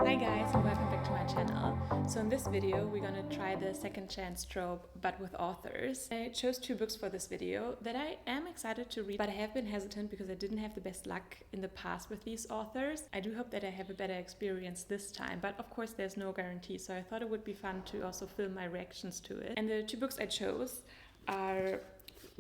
Hi guys and welcome back to my channel. So in this video we're gonna try the second chance trope but with authors. I chose two books for this video that I am excited to read, but I have been hesitant because I didn't have the best luck in the past with these authors. I do hope that I have a better experience this time, but of course there's no guarantee, so I thought it would be fun to also film my reactions to it. And the two books I chose are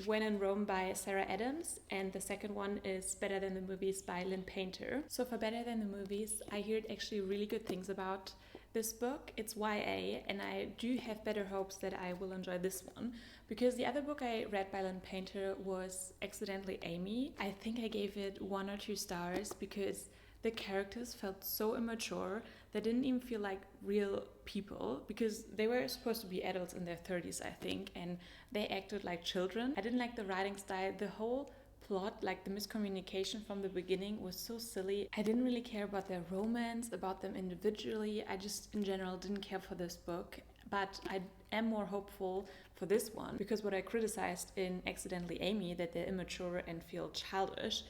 When in Rome by Sarah Adams, and the second one is Better Than the Movies by Lynn Painter. So for Better Than the Movies, I heard actually really good things about this book. It's YA, and I do have better hopes that I will enjoy this one, because the other book I read by Lynn Painter was Accidentally Amy. I think I gave it 1 or 2 stars because the characters felt so immature. They didn't even feel like real people because they were supposed to be adults in their 30s, I think, and they acted like children. I didn't like the writing style. The whole plot, like the miscommunication from the beginning, was so silly. I didn't really care about their romance, about them individually. I just, in general, didn't care for this book. But I am more hopeful for this one because what I criticized in Accidentally Amy, that they're immature and feel childish,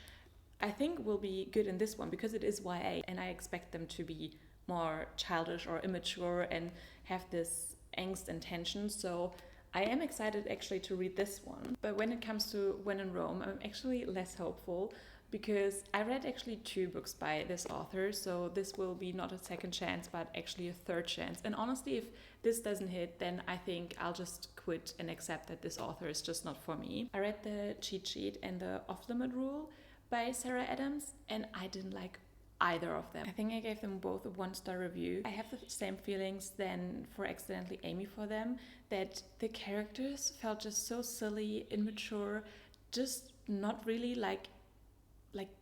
I think will be good in this one because it is YA and I expect them to be more childish or immature and have this angst and tension. So I am excited actually to read this one. But when it comes to When in Rome, I'm actually less hopeful because I read actually 2 books by this author. So this will be not a second chance, but actually a third chance. And honestly, if this doesn't hit, then I think I'll just quit and accept that this author is just not for me. I read the cheat sheet and the off-limit rule by Sarah Adams, and I didn't like either of them. I think I gave them both a 1-star review. I have the same feelings than for Accidentally Amy for them, that the characters felt just so silly, immature, just not really like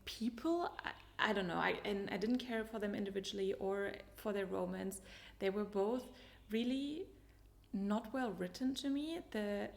people. I don't know. I didn't care for them individually or for their romance. They were both really not well written to me. The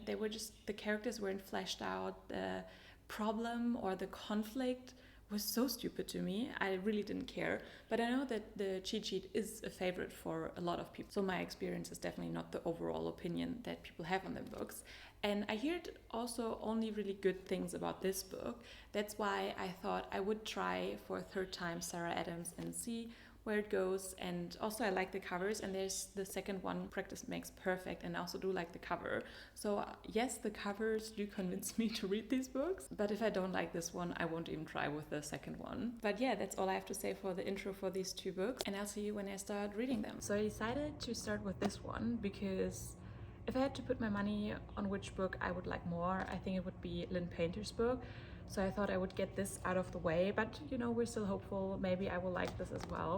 characters weren't fleshed out. The problem or the conflict was so stupid to me. I really didn't care. But I know that the cheat sheet is a favorite for a lot of people. So my experience is definitely not the overall opinion that people have on their books. And I heard also only really good things about this book. That's why I thought I would try for a third time Sarah Adams and see where it goes. And also I like the covers, and there's the second one, Practice Makes Perfect, and I also do like the cover. So yes, the covers do convince me to read these books, but if I don't like this one, I won't even try with the second one. But yeah, that's all I have to say for the intro for these 2 books, and I'll see you when I start reading them. So I decided to start with this one because if I had to put my money on which book I would like more, I think it would be Lynn Painter's book. So I thought I would get this out of the way, but you know, we're still hopeful. Maybe I will like this as well.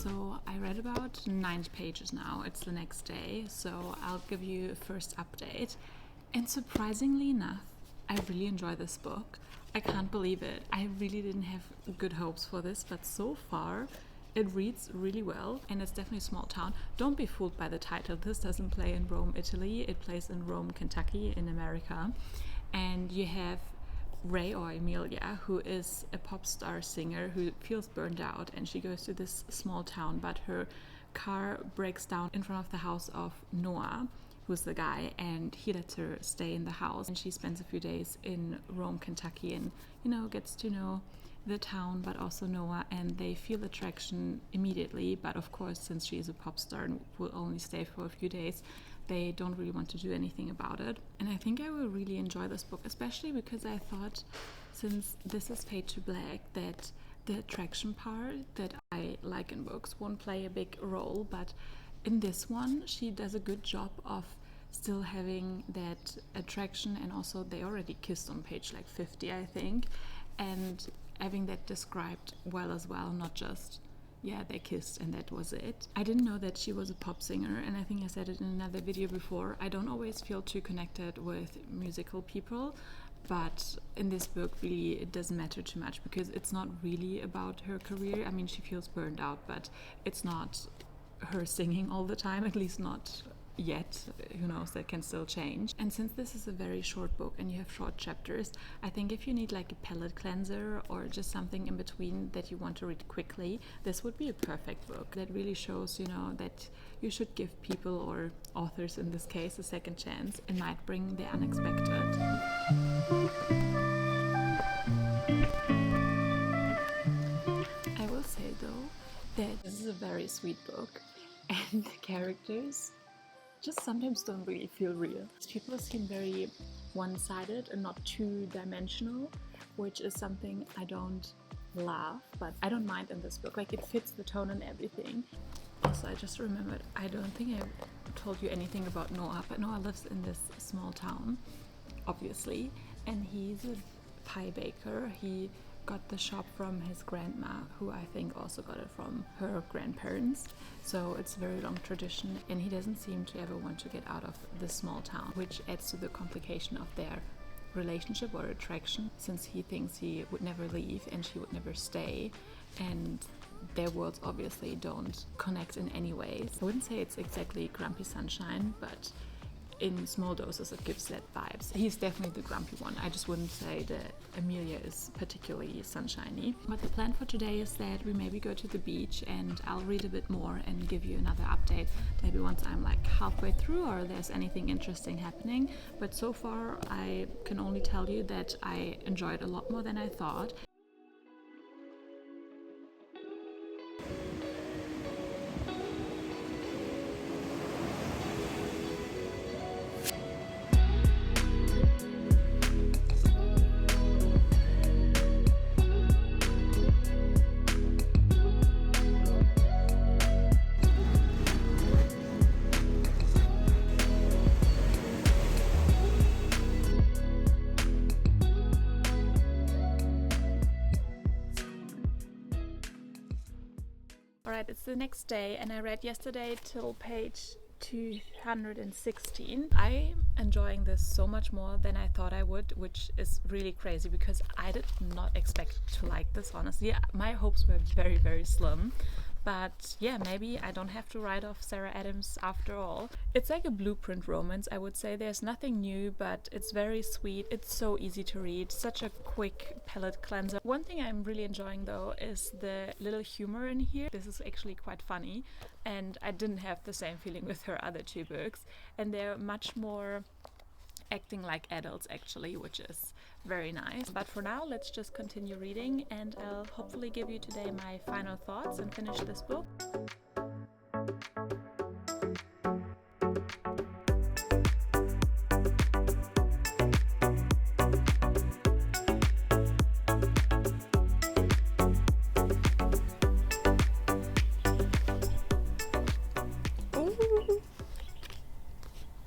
So I read about 9 pages now. It's the next day, so I'll give you a first update. And surprisingly enough, I really enjoy this book. I can't believe it. I really didn't have good hopes for this, but so far it reads really well, and it's definitely a small town. Don't be fooled by the title. This doesn't play in Rome, Italy. It plays in Rome, Kentucky, in America. And you have Ray, or Emilia, who is a pop star singer who feels burned out, and she goes to this small town, but her car breaks down in front of the house of Noah, who's the guy, and he lets her stay in the house, and she spends a few days in Rome, Kentucky, and gets to know the town but also Noah, and they feel attraction immediately. But of course, since she is a pop star and will only stay for a few days, they don't really want to do anything about it. And I think I will really enjoy this book, especially because I thought, since this is Fade to Black, that the attraction part that I like in books won't play a big role, but in this one she does a good job of still having that attraction, and also they already kissed on page like 50, I think, and having that described well as well, not just yeah, they kissed and that was it. I didn't know that she was a pop singer, and I think I said it in another video before. I don't always feel too connected with musical people, but in this book really it doesn't matter too much because it's not really about her career. I mean, she feels burned out, but it's not her singing all the time, at least not yet. Who knows, that can still change. And since this is a very short book and you have short chapters, I think if you need like a palate cleanser or just something in between that you want to read quickly, this would be a perfect book that really shows, you know, that you should give people, or authors in this case, a second chance. It might bring the unexpected. I will say though that this is a very sweet book, and the characters just sometimes don't really feel real. People seem very one-sided and not two-dimensional, which is something I don't love, but I don't mind in this book. Like, it fits the tone and everything. Also, I just remembered, I don't think I told you anything about Noah, but Noah lives in this small town, obviously, and he's a pie baker. He got the shop from his grandma, who I think also got it from her grandparents. So it's a very long tradition, and he doesn't seem to ever want to get out of this small town, which adds to the complication of their relationship or attraction, since he thinks he would never leave and she would never stay, and their worlds obviously don't connect in any way. I wouldn't say it's exactly Grumpy Sunshine, but in small doses it gives that vibes. He's definitely the grumpy one. I just wouldn't say that Amelia is particularly sunshiny. But the plan for today is that we maybe go to the beach and I'll read a bit more and give you another update, maybe once I'm like halfway through or there's anything interesting happening. But so far I can only tell you that I enjoyed a lot more than I thought. Alright, it's the next day and I read yesterday till page 216. I'm enjoying this so much more than I thought I would, which is really crazy because I did not expect to like this, honestly. My hopes were very, very slim. But yeah, maybe I don't have to write off Sarah Adams after all. It's like a blueprint romance, I would say. There's nothing new, but it's very sweet. It's so easy to read, such a quick palate cleanser. One thing I'm really enjoying though is the little humor in here. This is actually quite funny, and I didn't have the same feeling with her other two books. And they're much more acting like adults actually, which is very nice. But for now, let's just continue reading and I'll hopefully give you today my final thoughts and finish this book.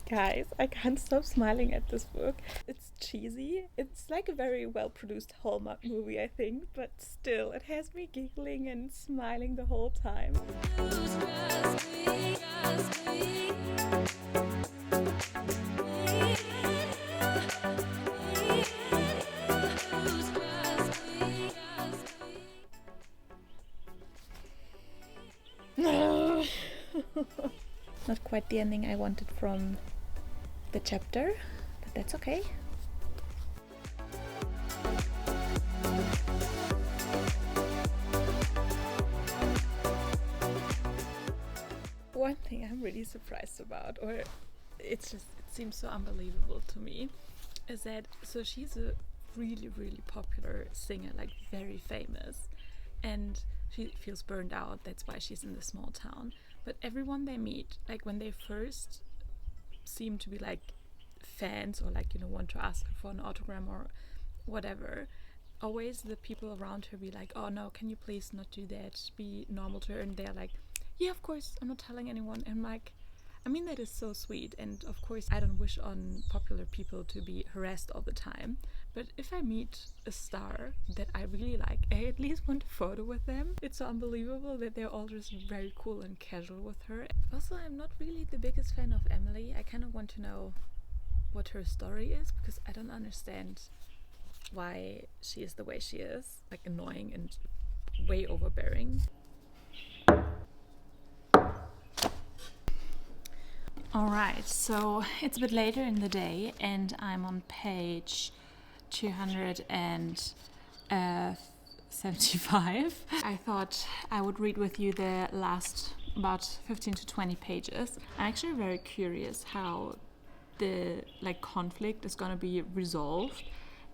Guys, I can't stop smiling at this book. It's cheesy. It's like a very well-produced Hallmark movie, I think, but still, it has me giggling and smiling the whole time. Not quite the ending I wanted from the chapter, but that's okay. One thing I'm really surprised about, or it seems so unbelievable to me, is that so she's a really, really popular singer, like very famous, and she feels burned out. That's why she's in the small town. But everyone they meet, like when they first seem to be like fans or like, you know, want to ask her for an autogram or whatever, always the people around her be like, oh no, can you please not do that, be normal to her. And they're like, yeah, of course, I'm not telling anyone. And I'm I mean, that is so sweet, and of course I don't wish on popular people to be harassed all the time, but if I meet a star that I really like, I at least want a photo with them. It's so unbelievable that they're all just very cool and casual with her. Also, I'm not really the biggest fan of Emily. I kind of want to know what her story is, because I don't understand why she is the way she is, like annoying and way overbearing. Alright, so it's a bit later in the day and I'm on page 275. I thought I would read with you the last about 15 to 20 pages. I'm actually very curious how the conflict is going to be resolved,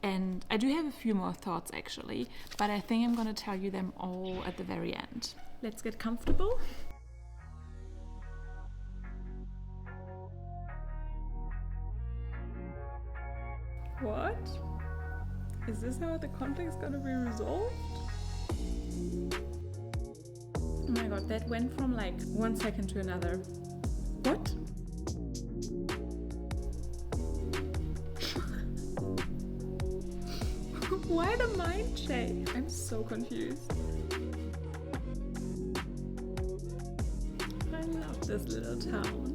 and I do have a few more thoughts actually, but I think I'm going to tell you them all at the very end. Let's get comfortable. What? Is this how the conflict is gonna be resolved? Oh my god, that went from 1 second to another. What? Why the mind shake? I'm so confused. I love this little town.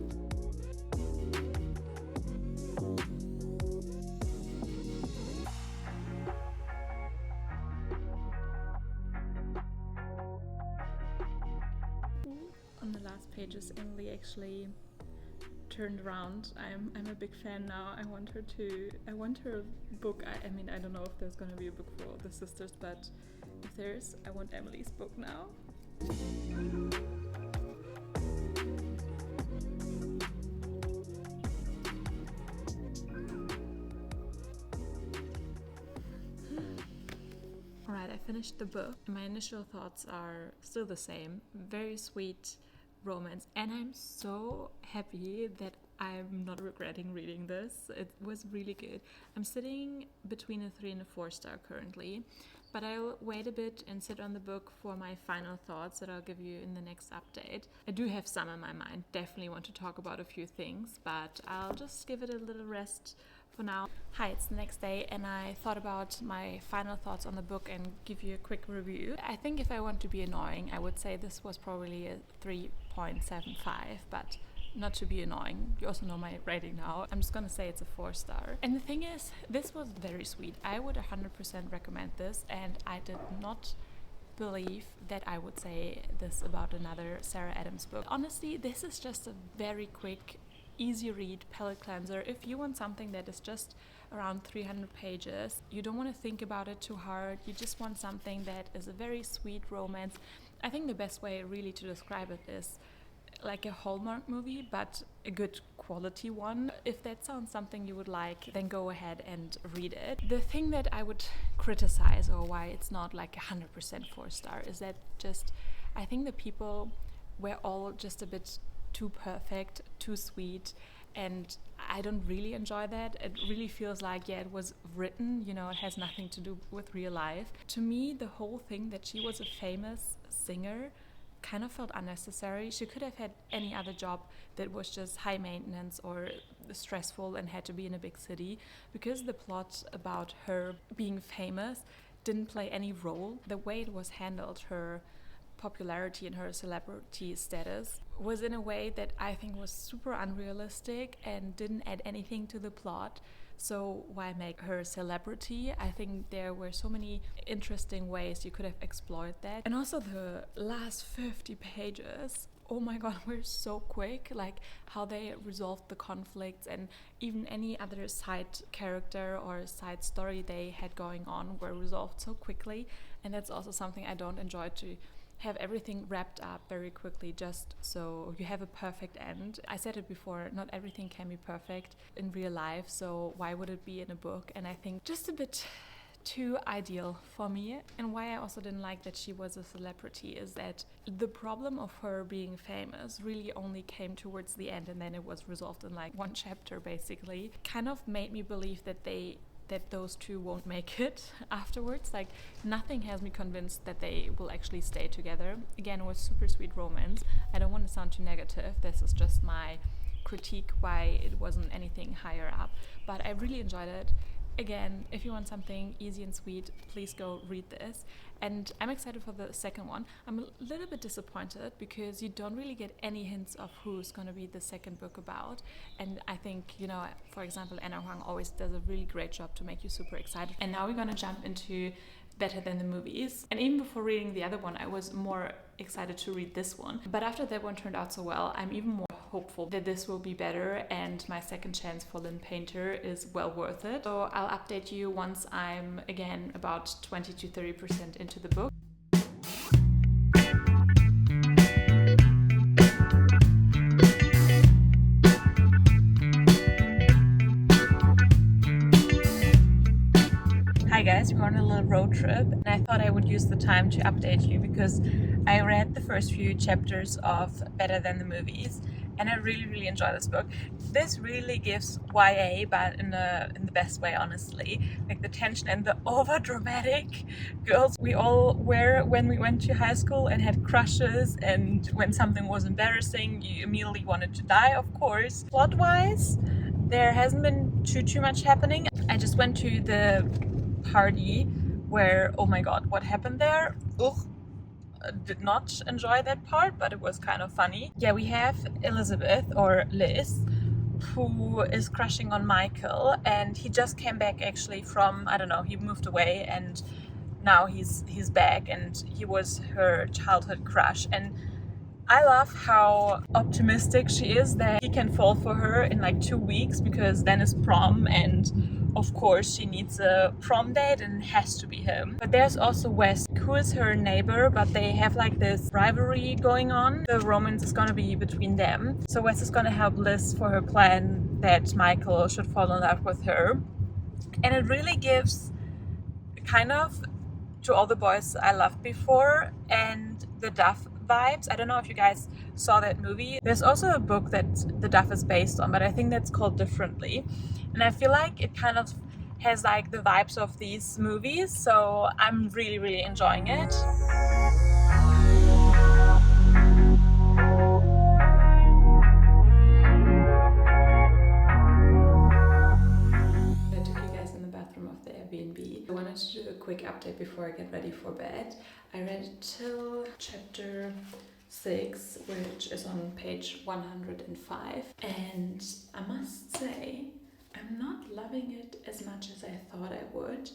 On the last pages, Emily actually turned around. I'm a big fan now. I want her book. I mean, I don't know if there's gonna be a book for the sisters, but if there is, I want Emily's book now. Alright, I finished the book. My initial thoughts are still the same. Very sweet romance, and I'm so happy that I'm not regretting reading this. It was really good. I'm sitting between a 3 and a 4 star currently, but I'll wait a bit and sit on the book for my final thoughts that I'll give you in the next update. I do have some in my mind, definitely want to talk about a few things, but I'll just give it a little rest for now. Hi, it's the next day and I thought about my final thoughts on the book and give you a quick review. I think if I want to be annoying, I would say this was probably a 3.75, but not to be annoying. You also know my rating now. I'm just gonna say it's a 4 star. And the thing is, this was very sweet. I would 100% recommend this, and I did not believe that I would say this about another Sarah Adams book. Honestly, this is just a very quick, easy read palate cleanser. If you want something that is just around 300 pages, you don't want to think about it too hard, you just want something that is a very sweet romance. I think the best way really to describe it is like a Hallmark movie, but a good quality one. If that sounds something you would like, then go ahead and read it. The thing that I would criticize, or why it's not like 100% 4 star, is that just I think the people were all just a bit too perfect, too sweet, and I don't really enjoy that. It really feels like, yeah, it was written, you know, it has nothing to do with real life. To me, the whole thing that she was a famous singer kind of felt unnecessary. She could have had any other job that was just high maintenance or stressful and had to be in a big city, because the plot about her being famous didn't play any role. The way it was handled, her popularity and her celebrity status, was in a way that I think was super unrealistic and didn't add anything to the plot. So why make her a celebrity? I think there were so many interesting ways you could have explored that. And also the last 50 pages, oh my god, were so quick, like how they resolved the conflicts, and even any other side character or side story they had going on were resolved so quickly. And that's also something I don't enjoy, to have everything wrapped up very quickly just so you have a perfect end. I said it before, not everything can be perfect in real life, so why would it be in a book? And I think just a bit too ideal for me. And why I also didn't like that she was a celebrity is that the problem of her being famous really only came towards the end, and then it was resolved in like 1 chapter basically. Kind of made me believe that those two won't make it afterwards. Like, nothing has me convinced that they will actually stay together. Again, it was super sweet romance. I don't want to sound too negative. This is just my critique why it wasn't anything higher up, but I really enjoyed it. Again, if you want something easy and sweet, please go read this. And I'm excited for the second one. I'm a little bit disappointed because you don't really get any hints of who's going to be the second book about. And I think, you know, for example, Anna Huang always does a really great job to make you super excited. And now we're going to jump into Better Than the Movies. And even before reading the other one, I was more excited to read this one. But after that one turned out so well, I'm even more hopeful that this will be better, and my second chance for Lynn Painter is well worth it. So I'll update you once I'm again about 20 to 30% into the book. Hi guys, we're on a little road trip and I thought I would use the time to update you because I read the first few chapters of Better Than the Movies and I really enjoy this book. This really gives YA, but in the best way, honestly. Like the tension and the over-dramatic girls we all were when we went to high school and had crushes, and when something was embarrassing you immediately wanted to die, of course. Plot-wise, there hasn't been too much happening. I just went to the party where, oh my god, what happened there? Ugh. Did not enjoy that part, but it was kind of funny. Yeah, we have Elizabeth, or Liz, who is crushing on Michael, and he just came back actually from, I don't know, he moved away and now he's back, and he was her childhood crush. And I love how optimistic she is that he can fall for her in like 2 weeks, because then is prom and of course she needs a prom date and it has to be him. But there's also Wes, who is her neighbor, but they have like this rivalry going on. The romance is gonna be between them. So Wes is gonna help Liz for her plan that Michael should fall in love with her. And it really gives kind of To All the Boys I Loved Before and the Duff vibes. I don't know if you guys saw that movie. There's also a book that The Duff is based on, but I think that's called differently. And I feel like it kind of has like the vibes of these movies, so I'm really enjoying it. I took you guys in the bathroom of the Airbnb. I wanted to do a quick update before I get ready for bed. I read till chapter 6, which is on page 105, and I must say I'm not loving it as much as I thought I would,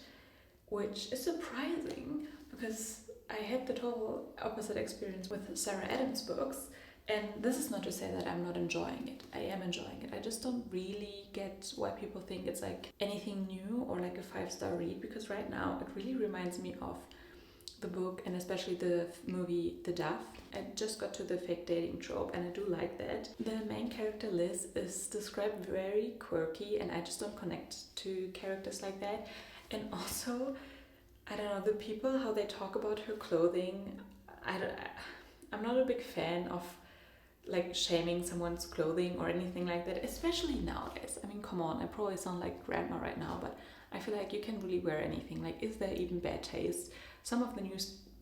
which is surprising because I had the total opposite experience with Sarah Adams' books. And this is not to say that I'm not enjoying it. I am enjoying it. I just don't really get why people think it's like anything new or like a 5-star read, because right now it really reminds me of the book and especially the movie The Duff. I just got to the fake dating trope and I do like that. The main character Liz is described very quirky and I just don't connect to characters like that. And also, I don't know, the people, how they talk about her clothing, I'm not a big fan of like shaming someone's clothing or anything like that, especially nowadays. I mean, come on, I probably sound like grandma right now, but I feel like you can really wear anything. Like, is there even bad taste? Some of the new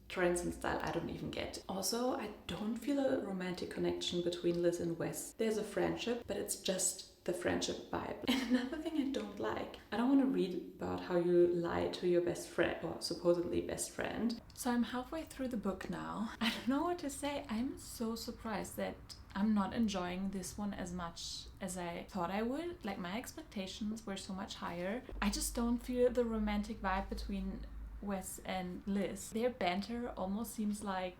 trends and style I don't even get. Also, I don't feel a romantic connection between Liz and Wes. There's a friendship, but it's just the friendship vibe. And another thing I don't like, I don't want to read about how you lie to your best friend, or supposedly best friend. So I'm halfway through the book now. I don't know what to say. I'm so surprised that I'm not enjoying this one as much as I thought I would. Like, my expectations were so much higher. I just don't feel the romantic vibe between Wes and Liz. Their banter almost seems like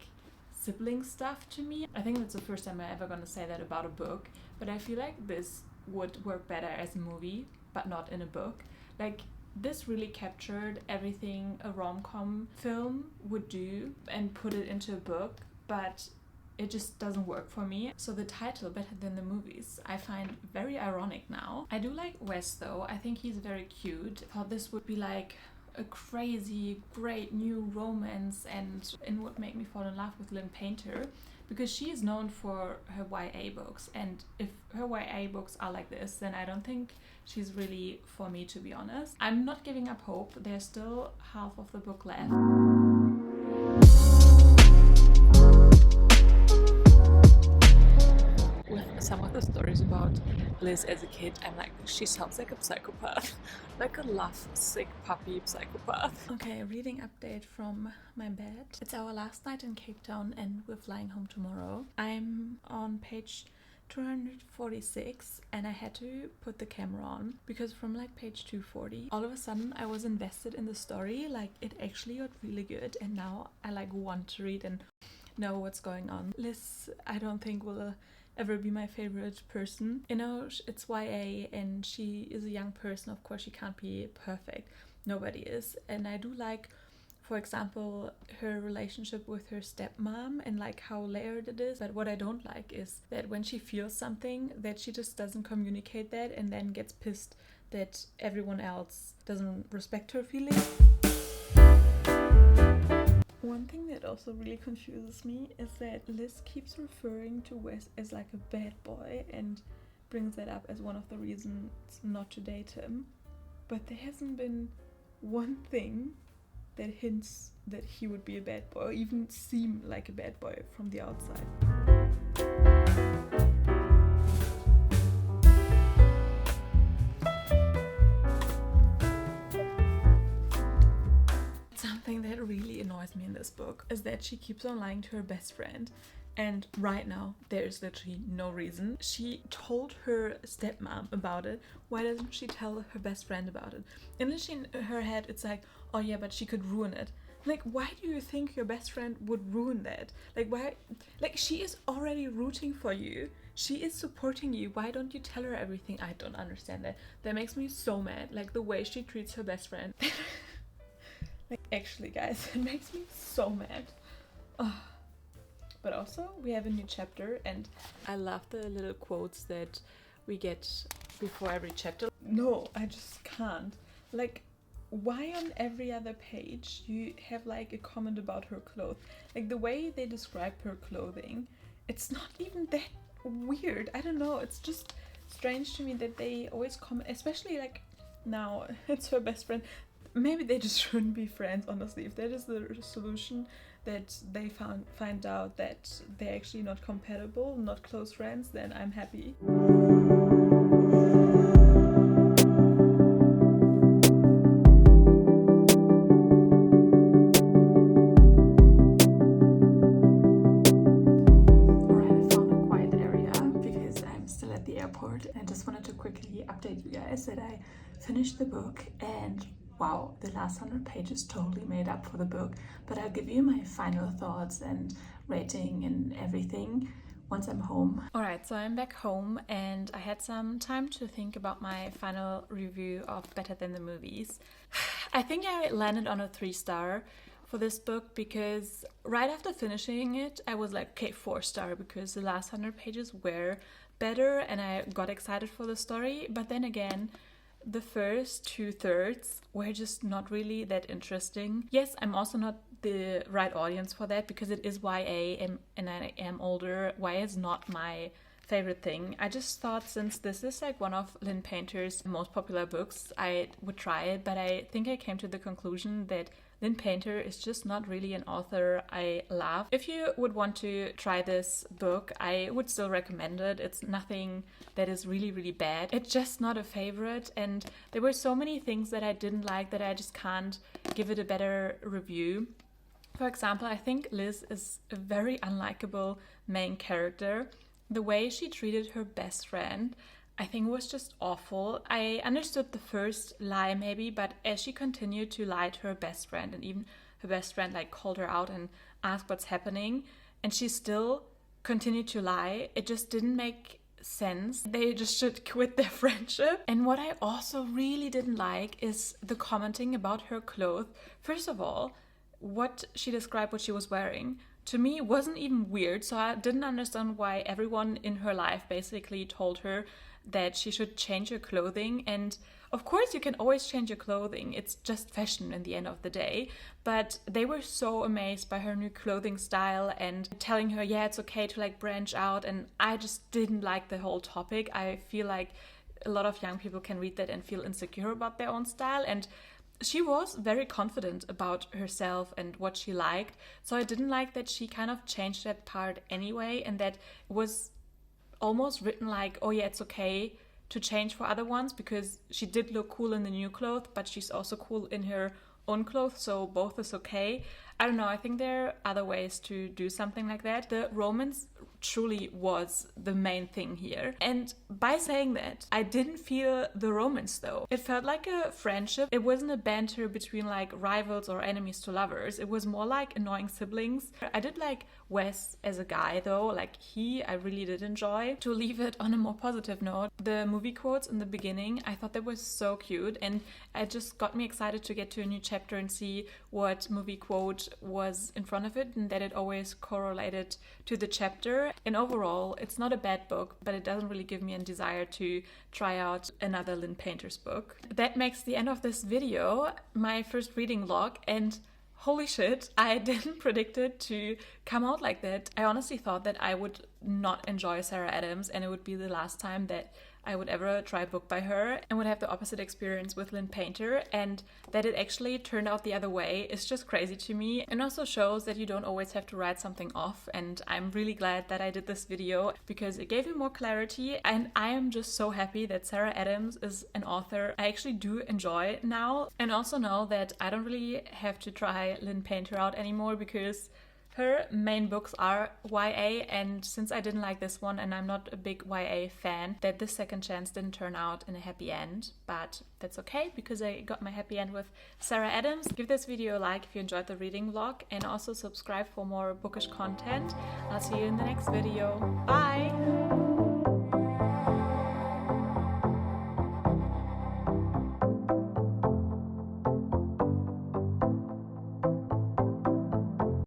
sibling stuff to me. I think that's the first time I'm ever gonna say that about a book, but I feel like this would work better as a movie, but not in a book. Like, this really captured everything a rom-com film would do and put it into a book, but it just doesn't work for me. So the title, Better Than the Movies, I find very ironic now. I do like Wes though. I think he's very cute. I thought this would be like a crazy, great new romance and would make me fall in love with Lynn Painter, because she is known for her YA books, and if her YA books are like this, then I don't think she's really for me, to be honest. I'm not giving up hope. There's still half of the book left. With somewhat the stories about Liz as a kid, I'm like, she sounds like a psychopath. Like a love-sick puppy psychopath. Okay, reading update from my bed. It's our last night in Cape Town and we're flying home tomorrow. I'm on page 246 and I had to put the camera on because from like page 240 all of a sudden I was invested in the story. Like it actually got really good and now I like want to read and know what's going on. Liz, I don't think will ever be my favorite person. You know, it's YA and she is a young person. Of course she can't be perfect, nobody is. And I do like, for example, her relationship with her stepmom and like how layered it is. But what I don't like is that when she feels something that she just doesn't communicate that and then gets pissed that everyone else doesn't respect her feelings. One thing that also really confuses me is that Liz keeps referring to Wes as like a bad boy and brings that up as one of the reasons not to date him. But there hasn't been one thing that hints that he would be a bad boy or even seem like a bad boy from the outside. Something that really annoys me in this book is that she keeps on lying to her best friend. And right now, there's literally no reason. She told her stepmom about it. Why doesn't she tell her best friend about it? And then in her head, it's like, oh yeah, but she could ruin it. Like, why do you think your best friend would ruin that? Like, why? Like, she is already rooting for you. She is supporting you. Why don't you tell her everything? I don't understand that. That makes me so mad. Like, the way she treats her best friend. Like, actually, guys, it makes me so mad. Oh. But also, we have a new chapter, and I love the little quotes that we get before every chapter. No, I just can't. Like, why on every other page you have like a comment about her clothes? Like, the way they describe her clothing, it's not even that weird. I don't know, it's just strange to me that they always comment, especially like now it's her best friend. Maybe they just shouldn't be friends, honestly. If that is the solution, that they find out that they're actually not compatible, not close friends, then I'm happy. Alright, I found a quiet area because I'm still at the airport. I just wanted to quickly update you guys that I finished the book and wow, the last 100 pages totally made up for the book, but I'll give you my final thoughts and rating and everything once I'm home. Alright, so I'm back home and I had some time to think about my final review of Better Than the Movies. I think I landed on a 3-star for this book because right after finishing it, I was like, okay, 4-star because the last 100 pages were better and I got excited for the story, but then again, the first 2/3 were just not really that interesting. Yes, I'm also not the right audience for that because it is YA and I am older. YA is not my favorite thing. I just thought since this is like one of Lynn Painter's most popular books, I would try it, but I think I came to the conclusion that Lynn Painter is just not really an author I love. If you would want to try this book, I would still recommend it. It's nothing that is really, really bad. It's just not a favorite, and there were so many things that I didn't like that I just can't give it a better review. For example, I think Liz is a very unlikable main character. The way she treated her best friend, I think was just awful. I understood the first lie maybe, but as she continued to lie to her best friend and even her best friend like called her out and asked what's happening and she still continued to lie, it just didn't make sense. They just should quit their friendship. And what I also really didn't like is the commenting about her clothes. First of all, what she described what she was wearing to me wasn't even weird, so I didn't understand why everyone in her life basically told her that she should change her clothing. And of course you can always change your clothing, it's just fashion in the end of the day, but they were so amazed by her new clothing style and telling her, yeah, it's okay to like branch out, and I just didn't like the whole topic. I feel like a lot of young people can read that and feel insecure about their own style, and she was very confident about herself and what she liked, so I didn't like that she kind of changed that part anyway, and that was almost written like, oh yeah, it's okay to change for other ones because she did look cool in the new clothes, but she's also cool in her own clothes, so both is okay. I don't know, I think there are other ways to do something like that. The romance truly was the main thing here. And by saying that, I didn't feel the romance though. It felt like a friendship. It wasn't a banter between like rivals or enemies to lovers. It was more like annoying siblings. I did like Wes as a guy though, like I really did enjoy. To leave it on a more positive note, the movie quotes in the beginning, I thought that was so cute, and it just got me excited to get to a new chapter and see what movie quote was in front of it, and that it always correlated to the chapter. And overall, it's not a bad book, but it doesn't really give me a desire to try out another Lynn Painter's book. That makes the end of this video, my first reading log, and holy shit, I didn't predict it to come out like that. I honestly thought that I would not enjoy Sarah Adams and it would be the last time that I would ever try a book by her and would have the opposite experience with Lynn Painter, and that it actually turned out the other way is just crazy to me, and also shows that you don't always have to write something off. And I'm really glad that I did this video because it gave me more clarity, and I am just so happy that Sarah Adams is an author I actually do enjoy now, and also know that I don't really have to try Lynn Painter out anymore because her main books are YA, and since I didn't like this one and I'm not a big YA fan, that this second chance didn't turn out in a happy end. But that's okay because I got my happy end with Sarah Adams. Give this video a like if you enjoyed the reading vlog, and also subscribe for more bookish content. I'll see you in the next video. Bye!